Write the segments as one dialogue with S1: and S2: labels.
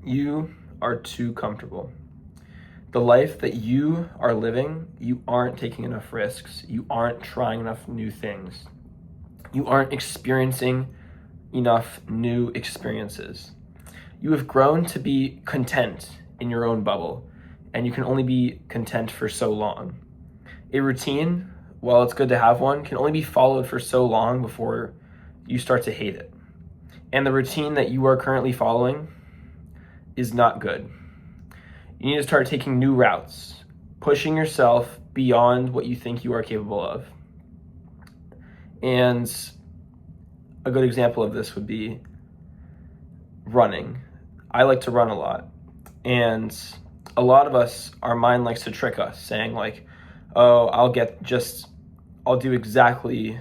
S1: You are too comfortable. The life that you are living, you aren't taking enough risks. You aren't trying enough new things. You aren't experiencing enough new experiences. You have grown to be content in your own bubble, and you can only be content for so long. A routine, while it's good to have one, can only be followed for so long before you start to hate it. And the routine that you are currently following is not good. You need to start taking new routes, pushing yourself beyond what you think you are capable of. And a good example of this would be running. I like to run a lot. And a lot of us, our mind likes to trick us, saying like, oh, I'll do exactly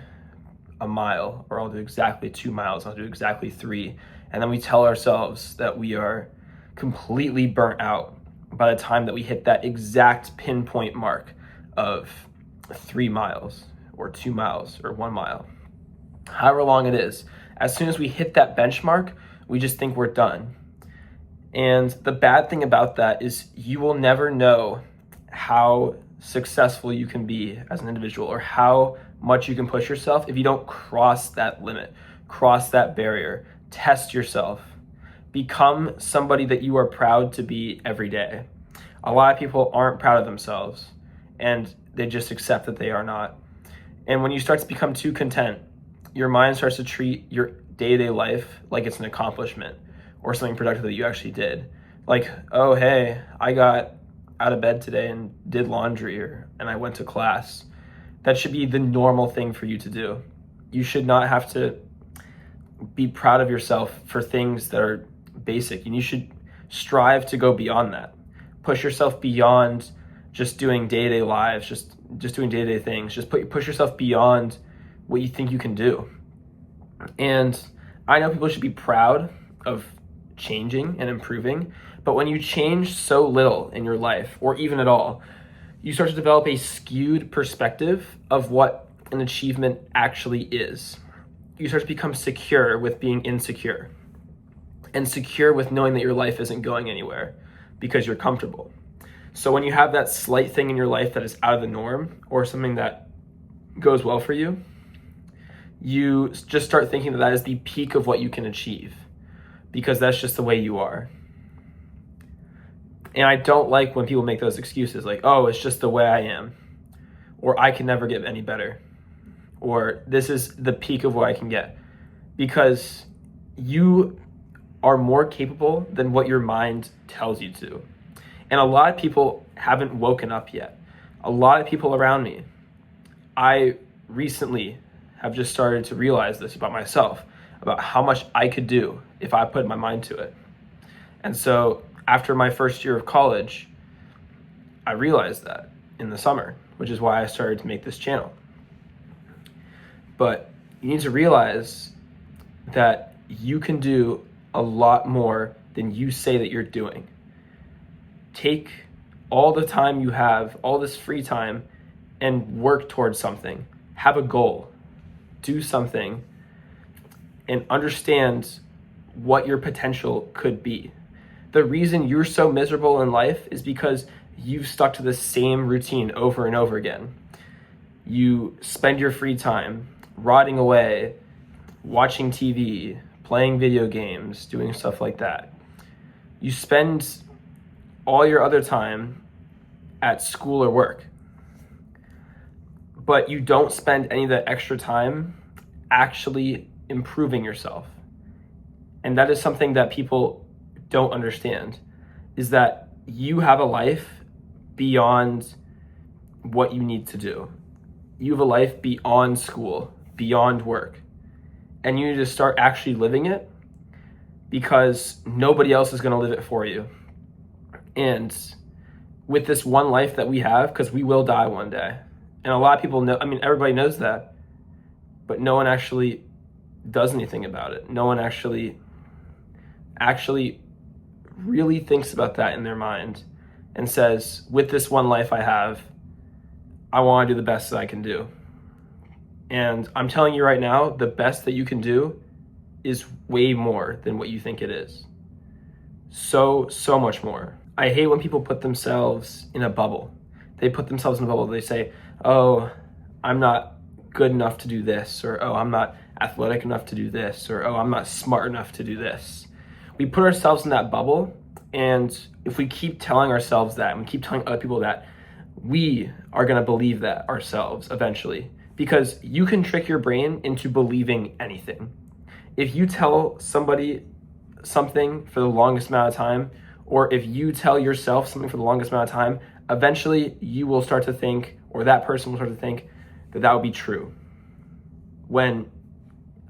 S1: a mile, or I'll do exactly 2 miles, I'll do exactly 3. And then we tell ourselves that we are completely burnt out by the time that we hit that exact pinpoint mark of 3 miles or 2 miles or 1 mile, however long it is. As soon as we hit that benchmark, we just think we're done. And the bad thing about that is you will never know how successful you can be as an individual or how much you can push yourself if you don't cross that limit, cross that barrier, test yourself, become somebody that you are proud to be every day. A lot of people aren't proud of themselves and they just accept that they are not. And when you start to become too content, your mind starts to treat your day-to-day life like it's an accomplishment or something productive that you actually did. Like, oh, hey, I got out of bed today and did laundry, and I went to class. That should be the normal thing for you to do. You should not have to be proud of yourself for things that are basic, and you should strive to go beyond that. Push yourself beyond just doing day-to-day lives, just doing day-to-day things. Just push yourself beyond what you think you can do. And I know people should be proud of changing and improving, but when you change so little in your life, or even at all, you start to develop a skewed perspective of what an achievement actually is. You start to become secure with being insecure, and secure with knowing that your life isn't going anywhere because you're comfortable. So when you have that slight thing in your life that is out of the norm, or something that goes well for you, you just start thinking that that is the peak of what you can achieve, because that's just the way you are. And I don't like when people make those excuses like, oh, it's just the way I am, or I can never get any better, or this is the peak of what I can get, because you are more capable than what your mind tells you to. And a lot of people haven't woken up yet. A lot of people around me, I recently have just started to realize this about myself, about how much I could do if I put my mind to it. And so after my first year of college, I realized that in the summer, which is why I started to make this channel. But you need to realize that you can do a lot more than you say that you're doing. Take all the time you have, all this free time, and work towards something. Have a goal. Do something and understand what your potential could be. The reason you're so miserable in life is because you've stuck to the same routine over and over again. You spend your free time rotting away, watching TV, playing video games, doing stuff like that. You spend all your other time at school or work, but you don't spend any of that extra time actually improving yourself. And that is something that people don't understand, is that you have a life beyond what you need to do. You have a life beyond school, beyond work. And you need to start actually living it, because nobody else is going to live it for you. And with this one life that we have, because we will die one day, and a lot of people know, I mean, everybody knows that, but no one actually does anything about it. No one actually really thinks about that in their mind and says, with this one life I have, I want to do the best that I can do. And I'm telling you right now, the best that you can do is way more than what you think it is. so much more. I hate when people put themselves in a bubble. They put themselves in a bubble. They say, oh, I'm not good enough to do this, or oh, I'm not athletic enough to do this, or oh, I'm not smart enough to do this. We put ourselves in that bubble, and if we keep telling ourselves that, and we keep telling other people that, we are going to believe that ourselves eventually, because you can trick your brain into believing anything. If you tell somebody something for the longest amount of time, or if you tell yourself something for the longest amount of time, eventually you will start to think, or that person will start to think, that that would be true. When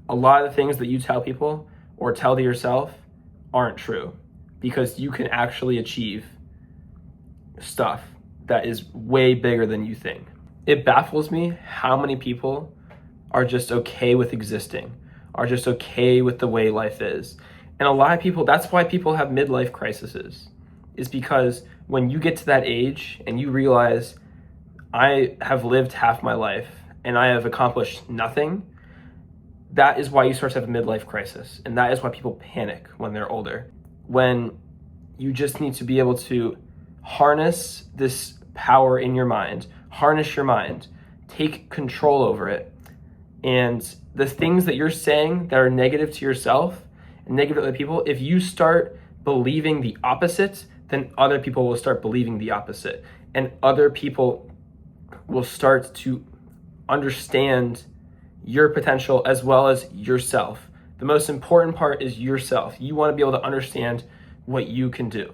S1: a lot of the things that you tell people or tell to yourself aren't true, because you can actually achieve stuff that is way bigger than you think. It baffles me how many people are just okay with existing, are just okay with the way life is. And a lot of people, that's why people have midlife crises, is because when you get to that age and you realize, I have lived half my life and I have accomplished nothing, that is why you start to have a midlife crisis. And that is why people panic when they're older. When you just need to be able to harness this power in your mind, harness your mind, take control over it. And the things that you're saying that are negative to yourself and negative to other people, if you start believing the opposite, then other people will start believing the opposite. And other people will start to understand your potential as well as yourself. The most important part is yourself. You want to be able to understand what you can do.